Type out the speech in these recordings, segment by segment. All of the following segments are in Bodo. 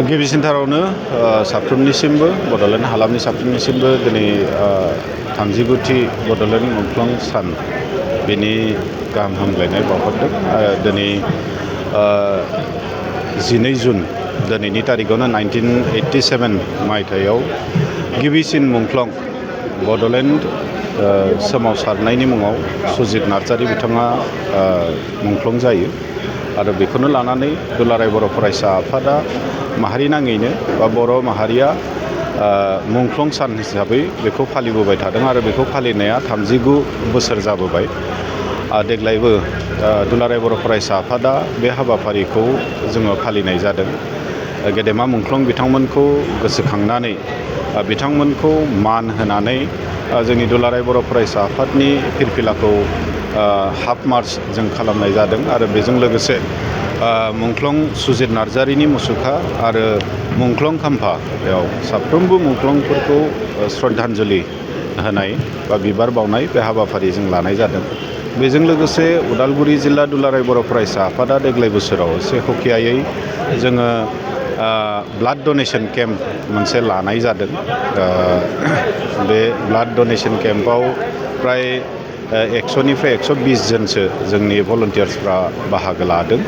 गिबिसिनथारावनो साफ्रोमनिसिमबो बड'लेण्ड हालामनि साफ्रोमनिसिमबो दिनै 39थि बड'लेण्ड मुंख्लं सान बेनि गाहाम हामलायनाय बावहरदों। दिनै 12 जुन दिनैनि तारिखआवनो 1987 मायथाइयाव गिबिसिन मुंख्लं बड'लेण्ड सोमावसारनायनि मुङाव सुजित नार्जारी बिथाङा मुंख्लं जायो आरो बेखौनो लानानै दुलाराय बर' फरायसा आफादा माहारि नाङैनो बा बर' माहारिया मुंख्लं सान हिसाबै बेखौ फालिबोबाय थादों आरो बेखौ फालिनाया 39 बोसोर जाबोबाय। देग्लायबो दुलाराय बर' फरायसा आफादा बे हाबाफारिखौ जोङो फालिनाय जादों। गेदेमा मुंख्लं बिथांमोनखौ गोसोखांनानै बिथांमोनखौ मान होनानै जोंनि दुलाराय बर' फरायसा आफादनि फिरफिलाखौ हाफ मार्च जों खालामनाय जादों आरो बेजों लोगोसे मुंख्लं सुजित नार्जारीनि मुसुखा आरो मुंख्लं खाम्फा बेयाव साफ्रोमबो मुंख्लंफोरखौ श्रद्धांजलि होनाय बा बिबार बावनाय बे हाबाफारि जों लानाय जादों। बेजों लोगोसे उदालगुरि जिल्ला दुलाराय बर' फरायसा आफादा देग्लाय बोसोराव एसे हखियायै जोङो ब्लाड डनेसन केम्प मोनसे लानाय जादों। बे ब्लाड डनेसन केम्पआव प्राय 100निफ्राय 120 जनसो जोंनि भलन्टियार्सफ्रा बाहागो लादों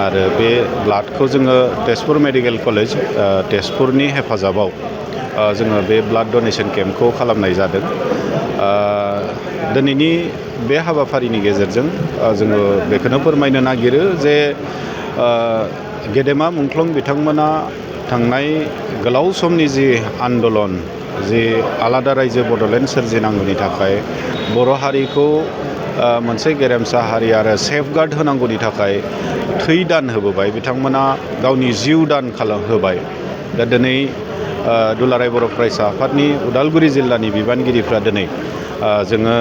आरो बे ब्लाडखौ जोङो तेजपुर मेडिकेल कलेज तेजपुरनि हेफाजाबाव जोङो बे ब्लाड डनेसन केम्पखौ खालामनाय जादों। दिनैनि बे हाबाफारिनि गेजेरजों जोङो बेखौनो फोरमायनो नागिरो जे गेदेमा मुंख्लं बिथांमोना थांनाय गोलाव समनि जि आन्दलन जि आलादा रायजो बड'लेण्ड सोरजिनांगौनि थाखाय बर' हारिखौ मोनसे गेरेमसा हारि आरो सेफगार्ड होनांगौनि थाखाय थै दान होबोबाय। बिथांमोना गावनि जिउ दान होबाय। दा दिनै दुलाराय बर' फरायसा आफादनि उदालगुरि जिल्लानि बिबानगिरिफ्रा दिनै जोङो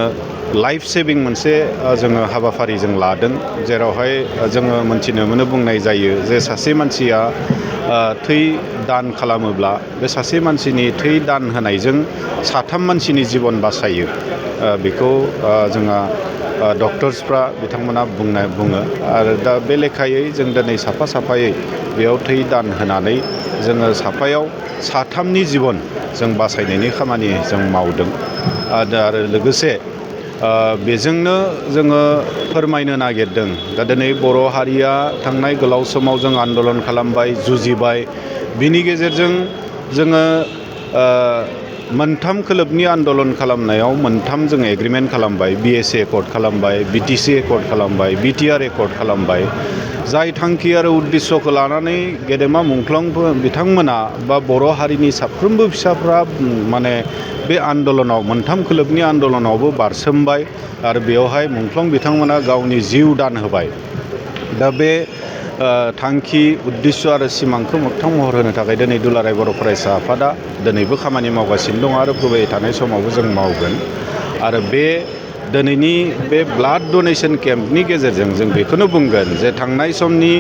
लाइफ सेभिं मोनसे जोङो हाबाफारि जों लादों, जेरावहाय जोङो मोनथिनो मोनो बुंनाय जायो जे सासे मानसिया थै दान खालामोब्ला बे सासे मानसिनि थै दान होनायजों 3 मानसिनि जिबन बासायो। बेखौ जोंहा डक्टर्सफ्रा बिथांमोना बुङो आरो दा बे लेखायै जों दिनै साफा साफायै बेयाव थै दान होनानै जोङो साफायाव 3नि जिबन जों बासायनायनि खामानि जों मावदों। आरो लोगोसे बेजोंनो जोङो फोरमायनो नागिरदों दा दिनै बर' हारिया थांनाय गोलाव समाव जों आन्दलन खालामबाय, जुजिबाय। बिनि गेजेरजों जोङो 3 खोलोबनि आन्दलन खालामनायाव 3 जों एग्रिमेन्ट खालामबाय। BSA एकर्ड खालामबाय, BTC एकर्ड खालामबाय, BTR एकर्ड खालामबाय। जाय थांखि आरो उद्देश्यखौ लानानै गेदेमा मुंख्लं बिथांमोना बा बर' हारिनि साफ्रोमबो फिसाफ्रा माने बे आन्दलनाव 3 खोलोबनि आन्दलनावबो बारसोमबाय आरो बेवहाय मुंख्लं बिथांमोना गावनि जिउ दान होबाय। दा बे थांखि उद्देश्य आरो सिमांखौ मोगथां महर होनो थाखाय दिनै दुलाराय बर' फरायसा आफादा दिनैबो खामानि मावगासिनो दं आरो फैबाय थानाय समावबो जों मावगोन। आरो बे दिनैनि बे ब्लाड डनेसन केम्पनि गेजेरजों जों बेखौनो बुंगोन जे थांनाय समनि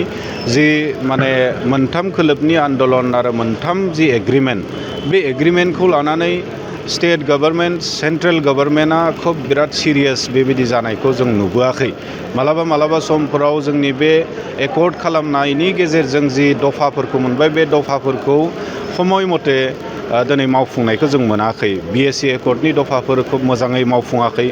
जि माने 3 खोलोबनि आन्दलन आरो 3 जि एग्रिमेन्ट, बे एग्रिमेन्टखौ लानानै स्टेट गभर्नमेन्ट, सेन्ट्रेल गभर्नमेन्टआ खोब बिराद सिरियास बेबायदि जानायखौ जों नुबोआखै। मालाबा समफोराव जोंनि बे एकर्ड खालामनायनि गेजेरजों जि दफाफोरखौ मोनबाय, बे दफाफोरखौ समय मथे दिनै मावफुंनायखौ जों मोनाखै। BSA एकर्डनि दफाफोर खोब मोजाङै मावफुङाखै।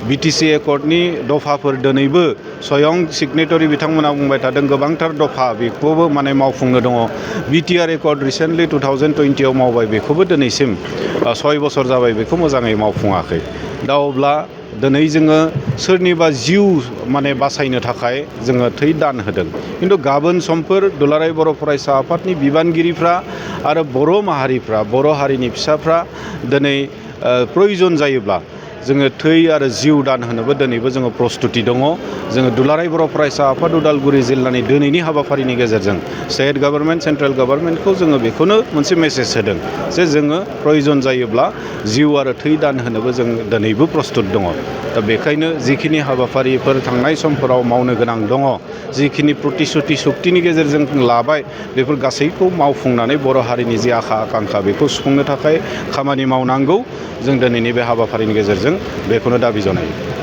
BTC एकर्डनि दफाफोर दिनैबो स्वयं सिगनेटरि बिथांमोना बुंबाय थादों गोबांथार दफा बेखौबो माने मावफुंनो दङ। BTR एकर्ड रिसेन्टलि 2020आव मावबाय, बेखौबो दिनैसिम 6 बोसोर जाबाय बेखौ मोजाङै मावफुङाखै। दा अब्ला दिनै जोङो सोरनिबा जिउ माने बासायनो थाखाय जोङो थै दान होदों। खिन्थु गाबोन समफोर दुलाराय बर' फरायसा आफादनि बिबानगिरिफ्रा आरो बर' माहारिफ्रा, बर' हारिनि फिसाफ्रा दिनै प्रयजन जायोब्ला जोङो थै आरो जिउ दान होनोबो दिनैबो जोङो प्रस्तुति दङ। जोङो दुलाराय बर' फरायसा आफाद उदालगुरि जिल्लानि दिनैनि हाबाफारिनि गेजेरजों स्टेट गभर्नमेन्ट, सेन्ट्रेल गभर्नमेन्टखौ जोङो बेखौनो मोनसे मेसेज होदों जे जोङो प्रयजन जायोब्ला जिउ आरो थै दान होनोबो जों दिनैबो प्रस्तुत दङ। दा बेखायनो जिखिनि हाबाफारिफोर थांनाय समफोराव मावनो गोनां दङ, जिखिनि प्रतिश्रुति सुक्तिनि गेजेरजों लाबाय, बेफोर गासैखौ मावफुंनानै बर' हारिनि जि आखा आकांक्षा बेखौ सुफुंनो थाखाय खामानि मावनांगौ। जों दिनैनि बे हाबाफारिनि गेजेरजों बेखौनो दाबि जनायो।